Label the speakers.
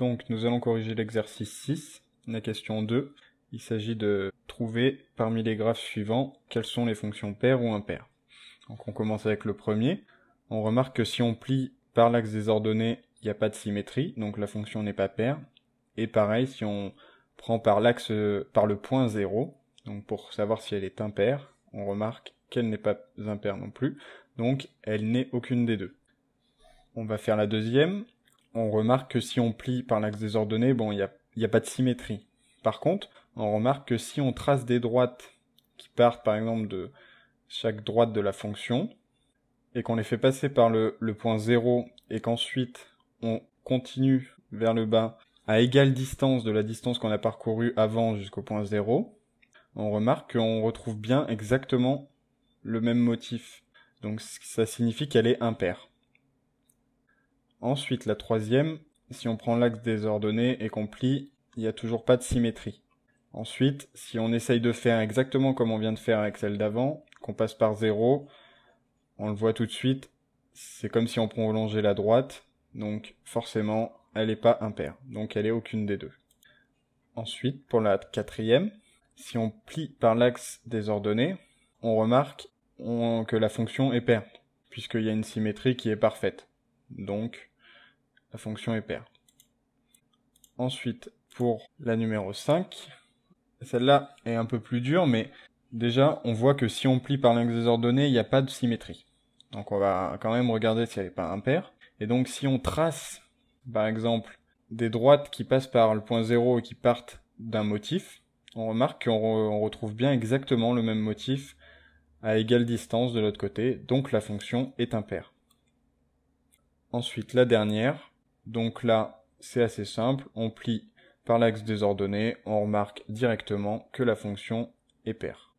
Speaker 1: Donc nous allons corriger l'exercice 6, la question 2. Il s'agit de trouver parmi les graphes suivants quelles sont les fonctions paires ou impaires. Donc on commence avec le premier. On remarque que si on plie par l'axe des ordonnées, il n'y a pas de symétrie, donc la fonction n'est pas paire. Et pareil, si on prend par le point 0, donc pour savoir si elle est impaire, on remarque qu'elle n'est pas impaire non plus, donc elle n'est aucune des deux. On va faire la deuxième. On remarque que si on plie par l'axe des ordonnées, bon, il n'y a pas de symétrie. Par contre, on remarque que si on trace des droites qui partent par exemple de chaque droite de la fonction, et qu'on les fait passer par le point 0, et qu'ensuite on continue vers le bas à égale distance de la distance qu'on a parcourue avant jusqu'au point 0, on remarque qu'on retrouve bien exactement le même motif. Donc ça signifie qu'elle est impaire. Ensuite, la troisième, si on prend l'axe des ordonnées et qu'on plie, il n'y a toujours pas de symétrie. Ensuite, si on essaye de faire exactement comme on vient de faire avec celle d'avant, qu'on passe par 0, on le voit tout de suite, c'est comme si on prolongeait la droite, donc forcément, elle n'est pas impaire, donc elle est aucune des deux. Ensuite, pour la quatrième, si on plie par l'axe des ordonnées, on remarque que la fonction est paire, puisqu'il y a une symétrie qui est parfaite. Donc, la fonction est paire. Ensuite, pour la numéro 5, celle-là est un peu plus dure, mais déjà, on voit que si on plie par l'axe des ordonnées, il n'y a pas de symétrie. Donc on va quand même regarder si elle n'est pas impaire. Et donc si on trace, par exemple, des droites qui passent par le point 0 et qui partent d'un motif, on remarque qu'on retrouve bien exactement le même motif à égale distance de l'autre côté, donc la fonction est impaire. Ensuite, la dernière, donc là, c'est assez simple, on plie par l'axe des ordonnées, on remarque directement que la fonction est paire.